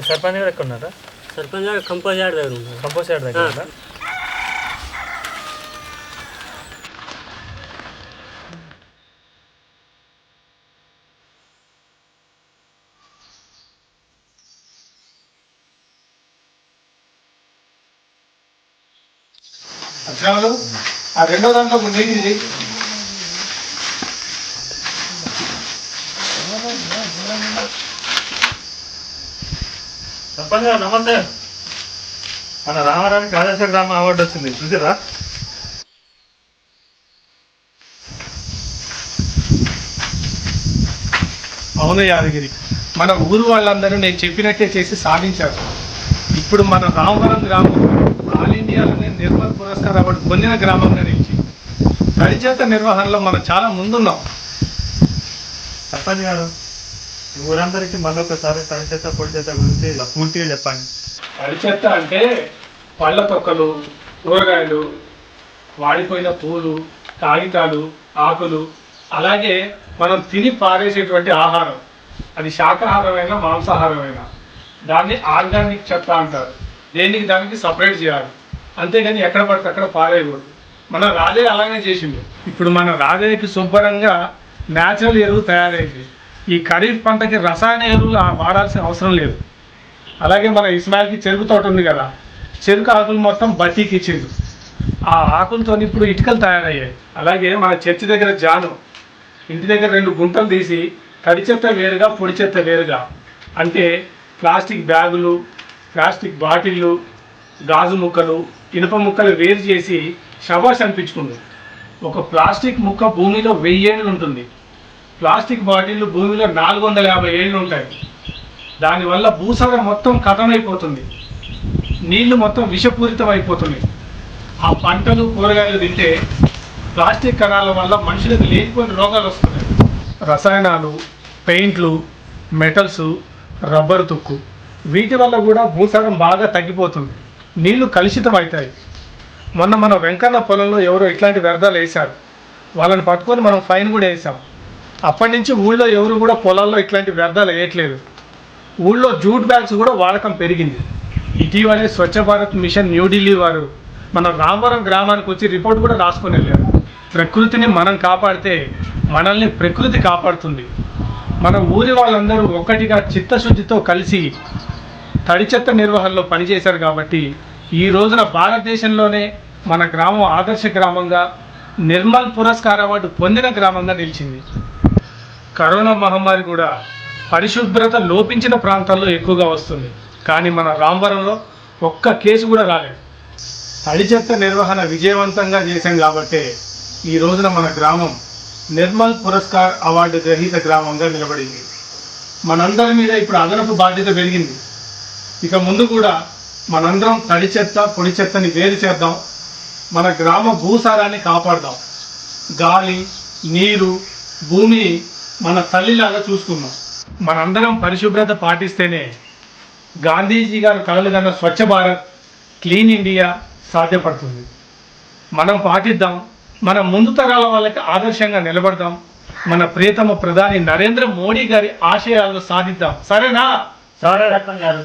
సర్పంచ్ గారు ఎక్కడ ఉన్నారా? సర్పంచ్ గారు కంపోజ్ యార్డ్ దగ్గర ఉన్నారు. కంపోజ్ యార్డ్ దగ్గర ఉన్నారా? అక్షరాలు ఆ రెండో దాంట్లో ముందు ఇది సర్పంచ్ గారు నమస్తే. మన రామారానికి ఆదర్శ గ్రామ అవార్డు వచ్చింది, చూసారా? అవును యాదగిరి, మన ఊరు వాళ్ళందరూ నేను చెప్పినట్టే చేసి సాధించారు. ఇప్పుడు మన రామవరం గ్రామం ఆల్ ఇండియాలోనే నిర్మల్ పురస్కార్ అవార్డు పొందిన గ్రామంగా నిలిచి తడిచేత నిర్వహణలో మనం చాలా ముందున్నాం. సర్పంచ్ గారు, ఊరందరికీ మళ్ళొకసారి తడి చెత్త పొడి చెత్త గురించి ఇలా పూర్తిగా చెప్పండి. తడిచెత్త అంటే పళ్ళ తొక్కలు, కూరగాయలు, వాడిపోయిన పూలు, కాగితాలు, ఆకులు, అలాగే మనం తిని పారేసేటువంటి ఆహారం, అది శాకాహారమైనా మాంసాహారమైనా, దాన్ని ఆర్గానిక్ చెత్త అంటారు. దేనికి దానికి సపరేట్ చేయాలి, అంతేగాని ఎక్కడ పడితే అక్కడ పారేయకూడదు. మన రాజయ్య అలాగే చేసిండు. ఇప్పుడు మన రాజయ్యకి శుభ్రంగా న్యాచురల్ ఎరువు తయారైంది. ఈ ఖరీఫ్ పంటకి రసాయన ఎరువులు వాడాల్సిన అవసరం లేదు. అలాగే మన ఇస్మాయిల్కి చెరుకు తోట ఉంది కదా, చెరుకు ఆకులు మొత్తం బట్టీకి ఇచ్చిండు. ఆ ఆకులతో ఇప్పుడు ఇటుకలు తయారయ్యాయి. అలాగే మన చర్చి దగ్గర జాను ఇంటి దగ్గర 2 గుంటలు తీసి తడి చెత్త వేరుగా పొడి చెత్త వేరుగా, అంటే ప్లాస్టిక్ బ్యాగులు, ప్లాస్టిక్ బాటిళ్ళు, గాజు ముక్కలు, ఇనుప ముక్కలు వేరు చేసి షబాష్ అనిపించుకుంది. ఒక ప్లాస్టిక్ ముక్క భూమిలో 1000 ఏళ్ళు ఉంటుంది. ప్లాస్టిక్ బాటిళ్ళు భూమిలో 450 ఏళ్ళు ఉంటాయి. దానివల్ల భూసారం మొత్తం కథమైపోతుంది, నీళ్లు మొత్తం విషపూరితం అయిపోతుంది. ఆ పంటలు కూరగాయలు తింటే ప్లాస్టిక్ కణాల వల్ల మనుషులకు లేనిపోయిన రోగాలు వస్తున్నాయి. రసాయనాలు, పెయింట్లు, మెటల్స్, రబ్బరు తుక్కు, వీటి వల్ల కూడా భూసారం బాగా తగ్గిపోతుంది, నీళ్లు కలుషితం అవుతాయి. మొన్న మన వెంకన్న పొలంలో ఎవరో ఇట్లాంటి వ్యర్థాలు వేశారు. వాళ్ళని పట్టుకొని మనం ఫైన్ కూడా వేసాం. అప్పటి నుంచి ఊళ్ళో ఎవరు కూడా పొలాల్లో ఇట్లాంటి వ్యర్థాలు వేయట్లేదు. ఊళ్ళో జూట్ బ్యాగ్స్ కూడా వాడకం పెరిగింది. ఇటీవలే స్వచ్ఛ భారత్ మిషన్ న్యూఢిల్లీ వారు మన రామవరం గ్రామానికి వచ్చి రిపోర్ట్ కూడా రాసుకొని వెళ్ళారు. ప్రకృతిని మనం కాపాడితే మనల్ని ప్రకృతి కాపాడుతుంది. మన ఊరి వాళ్ళందరూ ఒక్కటిగా చిత్తశుద్ధితో కలిసి తడి చెత్త నిర్వహణలో పనిచేశారు కాబట్టి ఈ రోజున భారతదేశంలోనే మన గ్రామం ఆదర్శ గ్రామంగా, నిర్మల్ పురస్కార్ అవార్డు పొందిన గ్రామంగా నిలిచింది. కరోనా మహమ్మారి కూడా పరిశుభ్రత లోపించిన ప్రాంతాల్లో ఎక్కువగా వస్తుంది, కానీ మన రామవరంలో ఒక్క కేసు కూడా రాలేదు. తడి చెత్త నిర్వహణ విజయవంతంగా చేశాం కాబట్టి ఈ రోజున మన గ్రామం నిర్మల్ పురస్కార్ అవార్డు గ్రహీత గ్రామంగా నిలబడింది. మనందరి మీద ఇప్పుడు అదనపు బాధ్యత పెరిగింది. ఇక ముందు కూడా మనందరం తడి చెత్త పొడి చెత్తని వేరు చేద్దాం, మన గ్రామ భూసారాన్ని కాపాడదాం. గాలి, నీరు, భూమిని మన తల్లిలాగా చూసుకుందాం. మనందరం పరిశుభ్రత పాటిస్తేనే గాంధీజీ గారు కలలు కన్న స్వచ్ఛ భారత్, క్లీన్ ఇండియా సాధ్యపడుతుంది. మనం పాటిద్దాం, మన ముందు తరాల వాళ్ళకి ఆదర్శంగా నిలబడదాం, మన ప్రియతమ ప్రధాని నరేంద్ర మోడీ గారి ఆశయాలను సాధిద్దాం. సరేనా? సరే సర్పంచ్ గారు.